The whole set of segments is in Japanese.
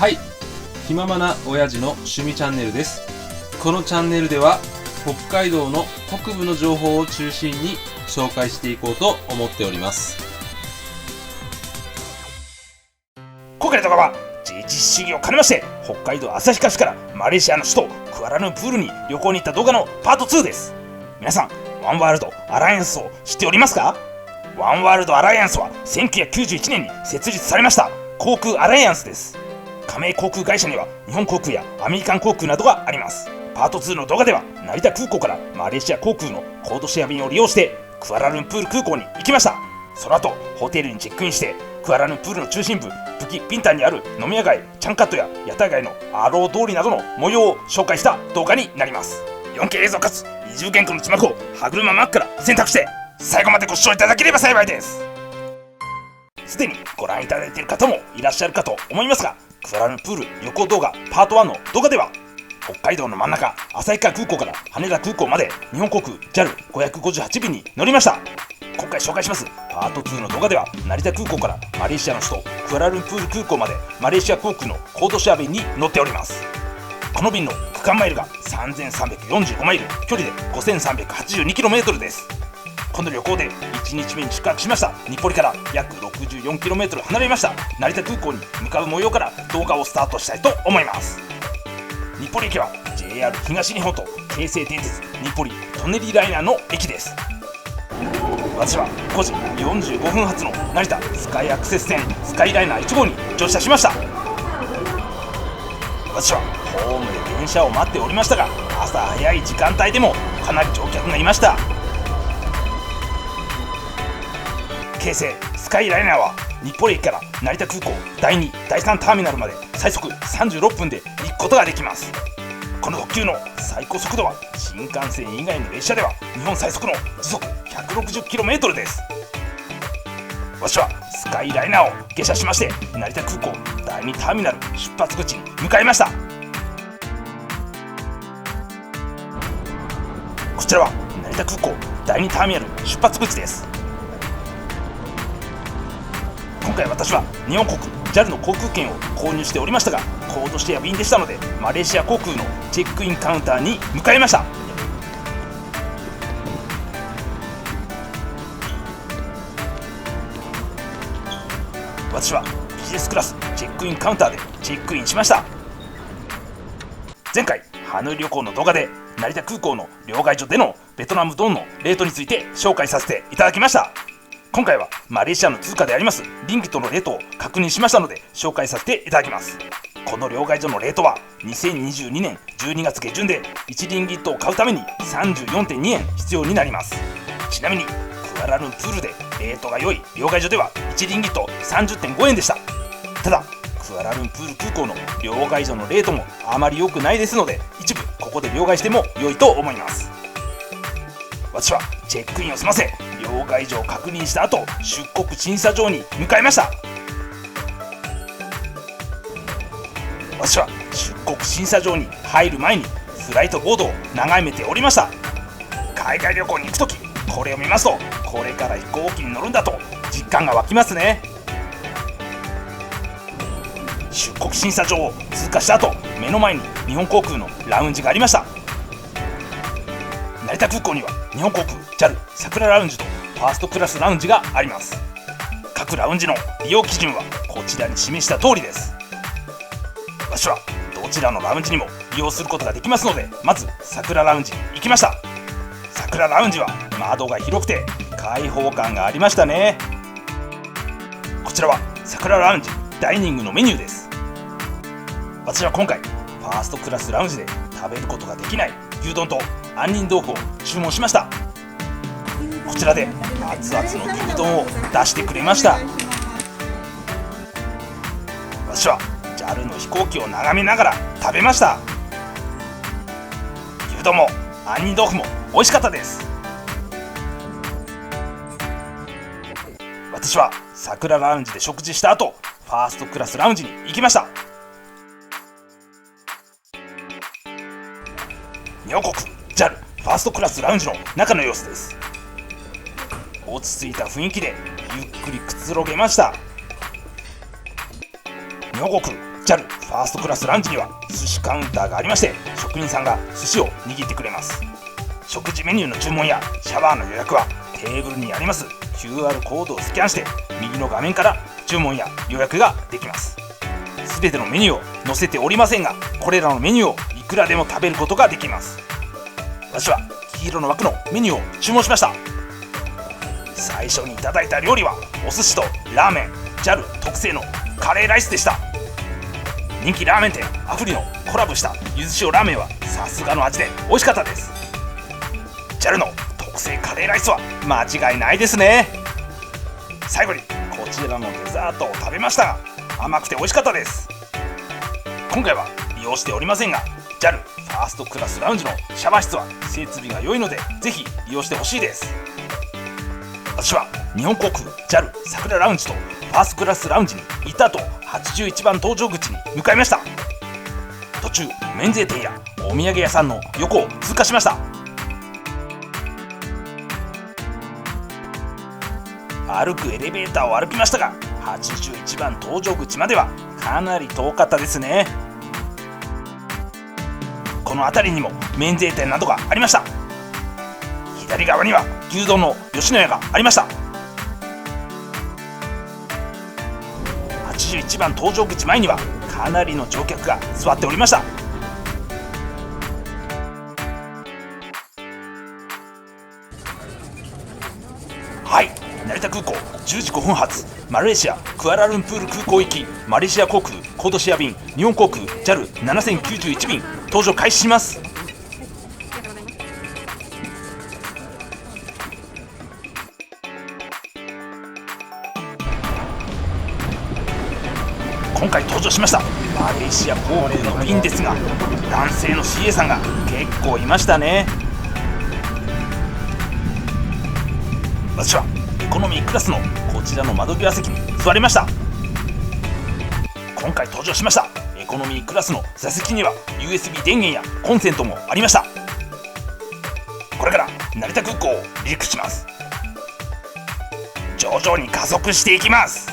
はい、気ままな親父の趣味チャンネルです。このチャンネルでは北海道の北部の情報を中心に紹介していこうと思っております。今回の動画は自治主義を兼ねまして北海道旭川市からマレーシアの首都クアラルンプールに旅行に行った動画のパート2です。皆さん、ワンワールドアライアンスを知っておりますか？ワンワールドアライアンスは1991年に設立されました航空アライアンスです。加盟航空会社には日本航空やアメリカン航空などがあります。パート2の動画では成田空港からマレーシア航空のコードシェア便を利用してクアラルンプール空港に行きました。その後ホテルにチェックインしてクアラルンプールの中心部プキピンタンにある飲み屋街チャンカットや屋台街のアロー通りなどの模様を紹介した動画になります。 4K 映像かつ二重原稿の字幕を歯車マックから選択して最後までご視聴いただければ幸いです。すでにご覧いただいている方もいらっしゃるかと思いますが、クアラルンプール旅行動画パート1の動画では北海道の真ん中旭川空港から羽田空港まで日本航空 JAL558 便に乗りました。今回紹介しますパート2の動画では成田空港からマレーシアの首都クアラルンプール空港までマレーシア航空のコードシェア便に乗っております。この便の区間マイルが3345マイル、距離で 5382km です。この旅行で1日目に宿泊しました日暮里から約 64km 離れました成田空港に向かう模様から動画をスタートしたいと思います。日暮里駅は JR 東日本と京成電鉄日暮里舎人ライナーの駅です。私は5時45分発の成田スカイアクセス線スカイライナー1号に乗車しました。私はホームで電車を待っておりましたが、朝早い時間帯でもかなり乗客がいました。京成スカイライナーは日暮里駅から成田空港第2、第3ターミナルまで最速36分で行くことができます。この特急の最高速度は新幹線以外の列車では日本最速の時速 160km です。私はスカイライナーを下車しまして成田空港第2ターミナル出発口に向かいました。こちらは成田空港第2ターミナル出発口です。今回私は日本航空 JAL の航空券を購入しておりましたが、コードシェア便でしたのでマレーシア航空のチェックインカウンターに向かいました。私はビジネスクラスチェックインカウンターでチェックインしました。前回ハノイ旅行の動画で成田空港の両替所でのベトナムドンのレートについて紹介させていただきました。今回はマレーシアの通貨でありますリンギットのレートを確認しましたので紹介させていただきます。この両替所のレートは2022年12月下旬で1リンギットを買うために 34.2 円必要になります。ちなみにクアラルンプールでレートが良い両替所では1リンギット 30.5 円でした。ただクアラルンプール空港の両替所のレートもあまり良くないですので、一部ここで両替しても良いと思います。私はチェックインを済ませ両替所を確認した後出国審査場に向かいました。私は出国審査場に入る前にフライトボードを眺めておりました。海外旅行に行くときこれを見ますと、これから飛行機に乗るんだと実感が湧きますね。出国審査場を通過した後、目の前に日本航空のラウンジがありました。成田空港には日本航空 JAL 桜ラウンジとファーストクラスラウンジがあります。各ラウンジの利用基準はこちらに示した通りです。私はどちらのラウンジにも利用することができますので、まず桜ラウンジに行きました。桜ラウンジは窓が広くて開放感がありましたね。こちらは桜ラウンジダイニングのメニューです。私は今回ファーストクラスラウンジで食べることができない牛丼と杏仁豆腐を注文しました。こちらで熱々の牛丼を出してくれました。私は JAL の飛行機を眺めながら食べました。牛丼も杏仁豆腐も美味しかったです。私は桜ラウンジで食事した後ファーストクラスラウンジに行きました。日本航空 JAL ファーストクラスラウンジの中の様子です。落ち着いた雰囲気でゆっくりくつろげました。日本航空 JAL ファーストクラスラウンジには寿司カウンターがありまして、職人さんが寿司を握ってくれます。食事メニューの注文やシャワーの予約はテーブルにあります QR コードをスキャンして右の画面から注文や予約ができます。全てのメニューを載せておりませんが、これらのメニューをいくらでも食べることができます。私は黄色の枠のメニューを注文しました。最初にいただいた料理はお寿司とラーメン、 JAL 特製のカレーライスでした。人気ラーメン店アフリのコラボしたゆず塩ラーメンはさすがの味で美味しかったです。 JAL の特製カレーライスは間違いないですね。最後にこちらのデザートを食べましたが、甘くて美味しかったです。今回は利用しておりませんが、 JAL ファーストクラスラウンジのシャワー室は設備が良いのでぜひ利用してほしいです。私は日本航空 JAL 桜ラウンジとファーストクラスラウンジに行った後、81番搭乗口に向かいました。途中免税店やお土産屋さんの横を通過しました。歩くエレベーターを歩きましたが、81番搭乗口まではかなり遠かったですね。この辺りにも免税店などがありました。左側には牛丼の吉野家がありました。81番搭乗口前にはかなりの乗客が座っておりました。はい、成田空港10時5分発マレーシアクアラルンプール空港行きマレーシア航空コードシェア便日本航空 JAL7091 便搭乗開始します。今回登場しましたマレーシア航空の便ですが、男性の CA さんが結構いましたね。私はエコノミークラスのこちらの窓際席に座りました。今回登場しましたエコノミークラスの座席には USB 電源やコンセントもありました。これから成田空港を離陸します。徐々に加速していきます。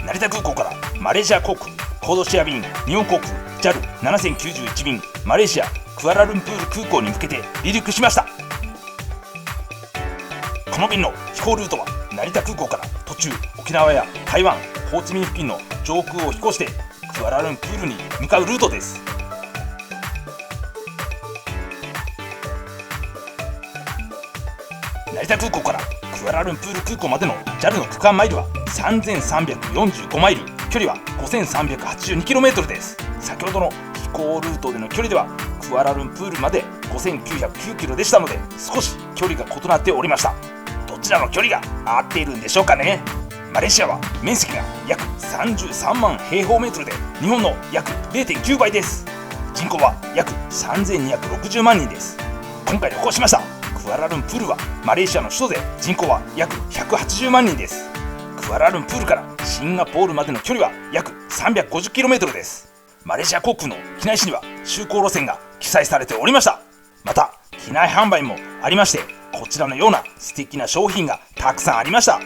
成田空港からマレーシア航空コードシェア便日本航空 JAL7091 便マレーシアクアラルンプール空港に向けて離陸しました。この便の飛行ルートは成田空港から途中沖縄や台湾ホーチミン付近の上空を飛行してクアラルンプールに向かうルートです。成田空港からクアラルンプール空港までの JAL の区間マイルは3345マイル、距離は 5382km です。先ほどの飛行ルートでの距離ではクアラルンプールまで 5909km でしたので、少し距離が異なっておりました。どちらの距離が合っているんでしょうかね。マレーシアは面積が約33万平方メートルで日本の約 0.9 倍です。人口は約3260万人です。今回旅行しましたクアラルンプールはマレーシアの首都で人口は約180万人です。クアラルンプールからシンガポールまでの距離は約 350km です。マレーシア航空の機内誌には就航路線が記載されておりました。また機内販売もありまして、こちらのような素敵な商品がたくさんありました。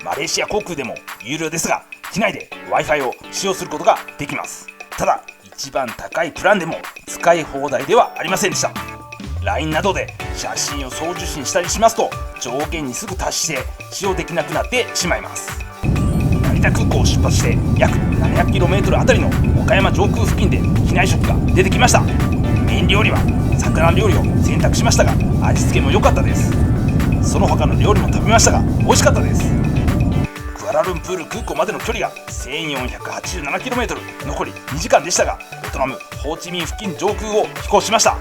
マレーシア航空でも有料ですが、機内で Wi-Fi を使用することができます。ただ一番高いプランでも使い放題ではありませんでした。 LINE などで写真を送受信したりしますと上限にすぐ達して使用できなくなってしまいます。成田空港を出発して約 700km あたりの岡山上空付近で機内食が出てきました。メイン料理は魚料理を選択しましたが、味付けも良かったです。その他の料理も食べましたが美味しかったです。クアラルンプール空港までの距離が 1487km、 残り2時間でしたが、ベトナムホーチミン付近上空を飛行しました。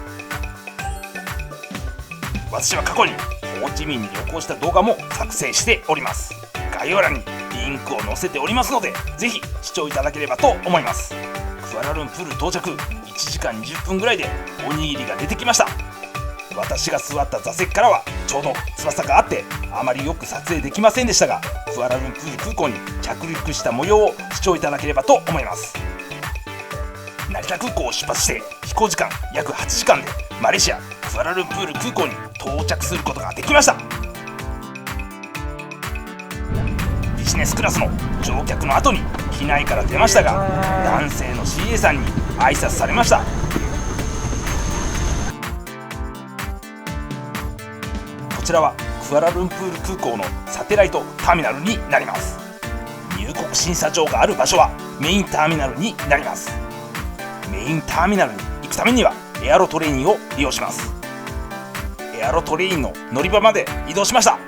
私は過去にホーチミンに旅行した動画も作成しております。概要欄にリンクを載せておりますので、ぜひ視聴いただければと思います。クアラルンプール到着1時間20分ぐらいでおにぎりが出てきました。私が座った座席からはちょうど翼があってあまりよく撮影できませんでしたが、クアラルンプール空港に着陸した模様を視聴いただければと思います。成田空港を出発して飛行時間約8時間でマレーシアクアラルンプール空港に到着することができました。ビジジネスクラスの乗客の後に機内から出ましたが、男性の CA さんに挨拶されました。こちらはクアラルンプール空港のサテライトターミナルになります。入国審査場がある場所はメインターミナルになります。メインターミナルに行くためにはエアロトレインを利用します。エアロトレインの乗り場まで移動しました。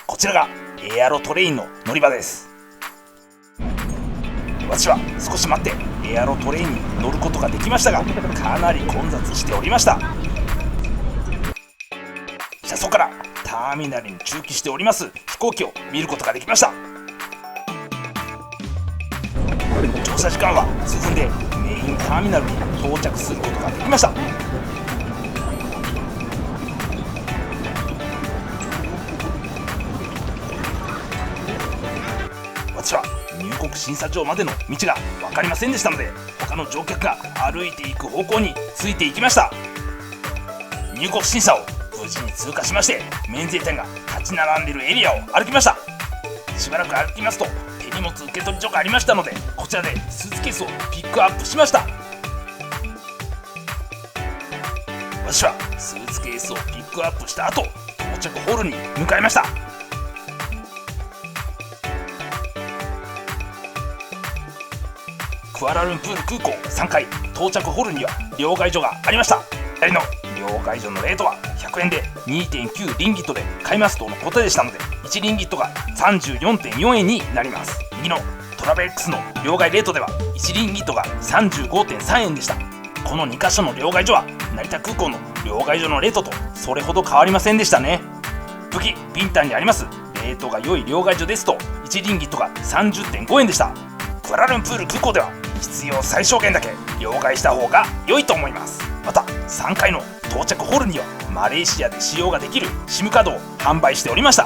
こちらがエアロトレインの乗り場です。私は少し待ってエアロトレインに乗ることができましたが、かなり混雑しておりました。車窓からターミナルに駐機しております飛行機を見ることができました。乗車時間は数分でメインターミナルに到着することができました。私は入国審査場までの道が分かりませんでしたので、他の乗客が歩いていく方向についていきました。入国審査を無事に通過しまして、免税店が立ち並んでいるエリアを歩きました。しばらく歩きますと手荷物受け取り所がありましたので、こちらでスーツケースをピックアップしました。私はスーツケースをピックアップした後、到着ホールに向かいました。クアラルンプール空港3階到着ホールには両替所がありました。左の両替所のレートは100円で 2.9 リンギットで買いますとのことでしたので、1リンギットが 34.4 円になります。右のトラベル X の両替レートでは1リンギットが 35.3 円でした。この2カ所の両替所は成田空港の両替所のレートとそれほど変わりませんでしたね。武器ビンタンにありますレートが良い両替所ですと1リンギットが 30.5 円でした。クアラルンプール空港では必要最小限だけ両替した方が良いと思います。また3階の到着ホールにはマレーシアで使用ができる SIM カードを販売しておりました。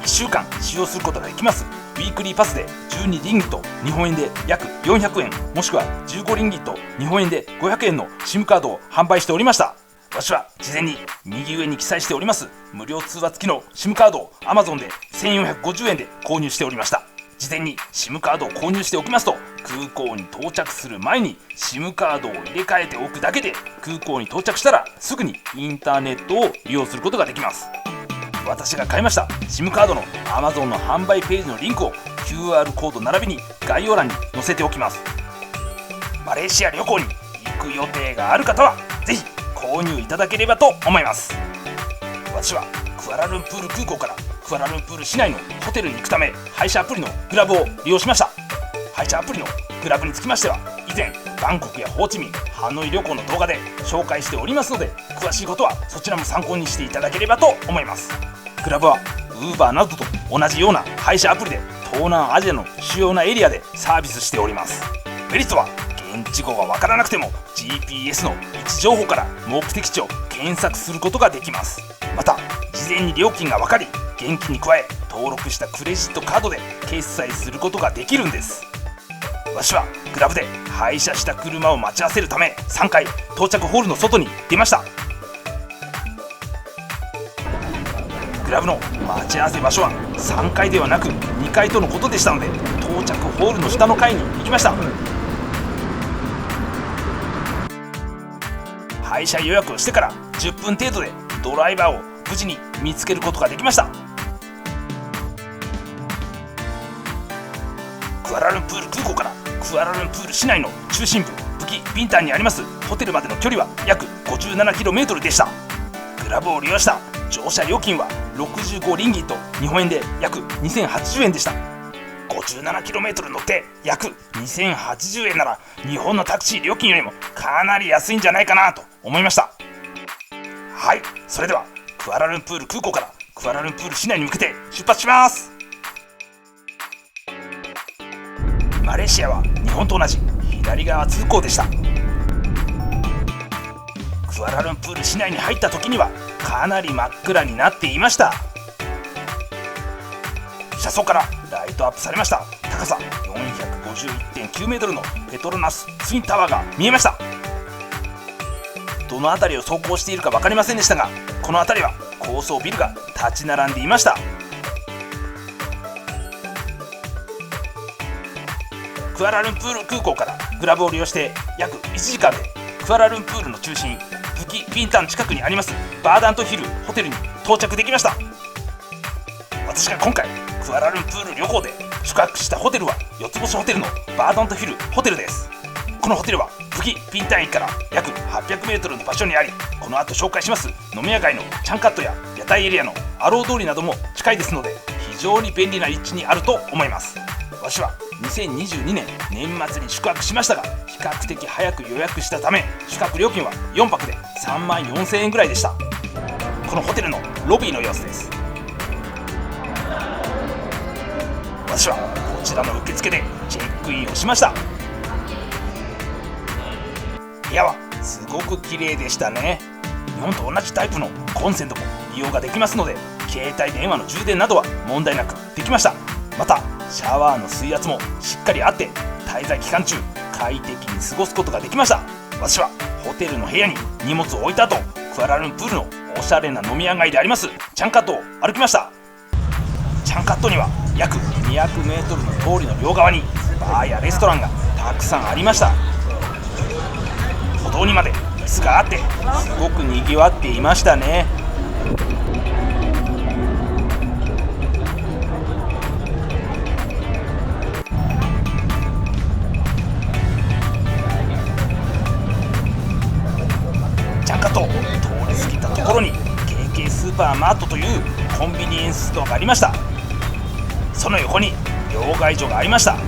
1週間使用することができますウィークリーパスで12リンギット日本円で約400円、もしくは15リンギット日本円で500円の SIM カードを販売しておりました。私は事前に右上に記載しております無料通話付きの SIM カードを Amazon で1450円で購入しておりました。事前に SIM カードを購入しておきますと、空港に到着する前に SIM カードを入れ替えておくだけで、空港に到着したらすぐにインターネットを利用することができます。私が買いました SIM カードの Amazon の販売ページのリンクを QR コード並びに概要欄に載せておきます。マレーシア旅行に行く予定がある方はぜひ購入いただければと思います。私はクアラルンプール空港からクアラルンプール市内のホテルに行くため配車アプリのグラブを利用しました。配車アプリのグラブにつきましては以前バンコクやホーチミン、ハノイ旅行の動画で紹介しておりますので、詳しいことはそちらも参考にしていただければと思います。グラブは Uber などと同じような配車アプリで東南アジアの主要なエリアでサービスしております。メリットは現地語がわからなくても GPS の位置情報から目的地を検索することができます。また事前に料金が分かり、現金に加え登録したクレジットカードで決済することができるんです。私はグラブで配車した車を待ち合わせるため3階到着ホールの外に出ました。グラブの待ち合わせ場所は3階ではなく2階とのことでしたので、到着ホールの下の階に行きました。配車予約をしてから10分程度でドライバーを無事に見つけることができました。クアラルンプール空港からクアラルンプール市内の中心部ブキ・ビンタンにありますホテルまでの距離は約 57km でした。グラブを利用した乗車料金は65リンギット日本円で約2080円でした。57km 乗って約2080円なら日本のタクシー料金よりもかなり安いんじゃないかなと思いました。はい、それではクアラルンプール空港からクアラルンプール市内に向けて出発します。マレーシアは日本と同じ左側通行でした。クアラルンプール市内に入った時にはかなり真っ暗になっていました。車窓からライトアップされました高さ 451.9 メートルのペトロナスツインタワーが見えました。どの辺りを走行しているか分かりませんでしたが、この辺りは高層ビルが立ち並んでいました。クアラルンプール空港からグラブを利用して約1時間でクアラルンプールの中心ブキ・ビンタン近くにありますバーダントヒルホテルに到着できました。私が今回クアラルンプール旅行で宿泊したホテルは4つ星ホテルのバーダントヒルホテルです。このホテルはブキ・ビンタン駅から約 800m の場所にあり、この後紹介します飲み屋街のチャンカットや屋台エリアのアロー通りなども近いですので、非常に便利な立地にあると思います。私は2022年年末に宿泊しましたが、比較的早く予約したため宿泊料金は4泊で3万4000円ぐらいでした。このホテルのロビーの様子です。私はこちらの受付でチェックインをしました。部屋はすごく綺麗でしたね。日本と同じタイプのコンセントも利用ができますので、携帯電話の充電などは問題なくできました。またシャワーの水圧もしっかりあって、滞在期間中快適に過ごすことができました。私はホテルの部屋に荷物を置いた後、クアラルンプールのおしゃれな飲み屋街でありますチャンカットを歩きました。チャンカットには約 200m の通りの両側にバーやレストランがたくさんありました。歩道にまで椅子があってすごくにぎわっていましたね。チャンカットを通り過ぎたところに KK スーパーマートというコンビニエンスストアがありました。その横に両替所がありました。こ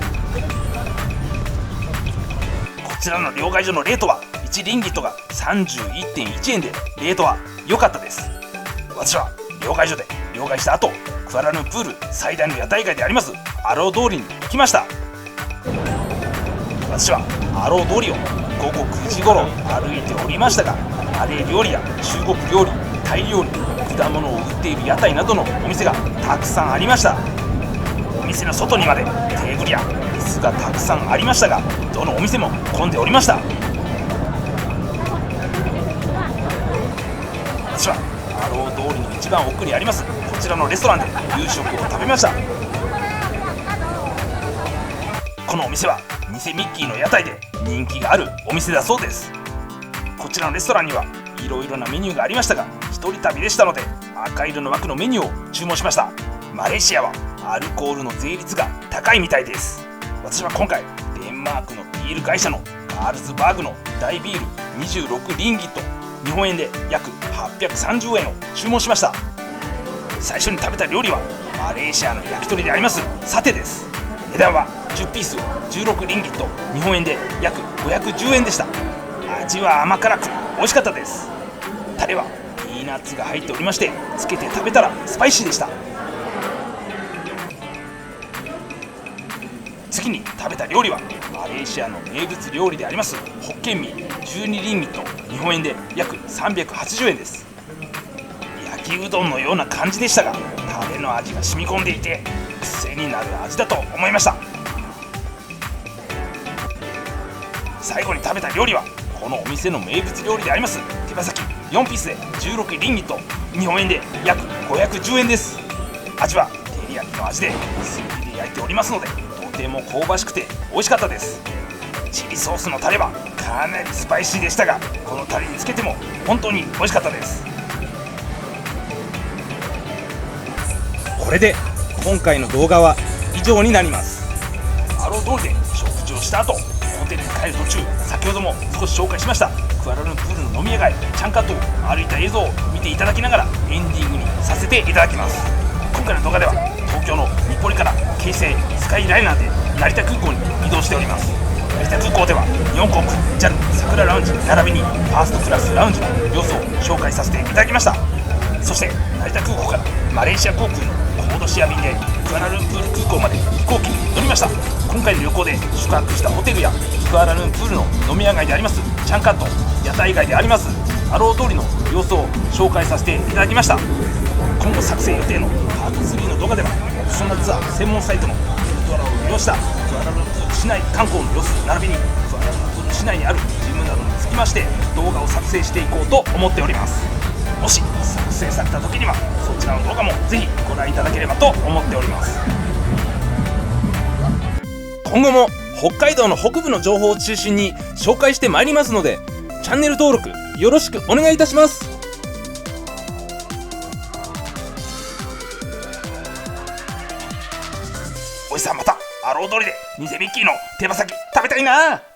ちらの両替所のレートは1リンギットが 31.1 円で、レートは良かったです。私は両替所で両替した後、クアラルンプール最大の屋台街でありますアロー通りに行きました。私はアロー通りを午後9時頃歩いておりましたが、マレー料理や中国料理、タイ料理、果物を売っている屋台などのお店がたくさんありました。お店の外にまでテーブルや椅子がたくさんありましたが、どのお店も混んでおりました。私はアロー通りの一番奥にありますこちらのレストランで夕食を食べました。このお店は偽ミッキーの屋台で人気があるお店だそうです。こちらのレストランにはいろいろなメニューがありましたが、一人旅でしたので赤色の枠のメニューを注文しました。マレーシアはアルコールの税率が高いみたいです。私は今回デンマークのビール会社のカールズバーグの大ビール26リンギット、日本円で約830円を注文しました。最初に食べた料理はマレーシアの焼き鳥でありますサテです。値段は10ピース16リンギット、日本円で約510円でした。味は甘辛く美味しかったです。タレはピーナッツが入っておりまして、つけて食べたらスパイシーでした。次に食べた料理はマレーシアの名物料理でありますホッケンミー12リンギット、日本円で約380円です。焼きうどんのような感じでしたが、タレの味が染み込んでいて癖になる味だと思いました。最後に食べた料理はこのお店の名物料理であります手羽先4ピースで16リンギット、日本円で約510円です。味は照り焼きの味で炭火で焼いておりますので、とても香ばしくて美味しかったです。チリソースのタレはかなりスパイシーでしたが、このタレにつけても本当に美味しかったです。これで今回の動画は以上になります。アロー通りで食事をした後、ホテルに帰る途中、先ほども少し紹介しましたクアラルンプールの飲み屋街チャンカットを歩いた映像を見ていただきながらエンディングにさせていただきます。今回の動画では東京の日暮里から京成スカイライナーで成田空港に移動しております。成田空港では日本航空 JAL 桜ラウンジ並びにファーストクラスラウンジの様子を紹介させていただきました。そして成田空港からマレーシア航空のコードシェア便でクアラルンプール空港まで飛行機に乗りました。今回の旅行で宿泊したホテルやクアラルンプールの飲み屋街でありますチャンカット、屋台街でありますアロー通りの様子を紹介させていただきました。今後作成予定のパート3の動画ではオプショナルツアー専門サイトのウルトラを利用したクアラルンプール市内観光の様子並びにクアラルンプール市内にあるジムなどにつきまして動画を作成していこうと思っております。もし作成された時にはそちらの動画もぜひご覧いただければと思っております。今後も北海道の北部の情報を中心に紹介してまいりますので、チャンネル登録よろしくお願いいたします。おじさん、またアロー通りで偽ミッキーの手羽先食べたいな。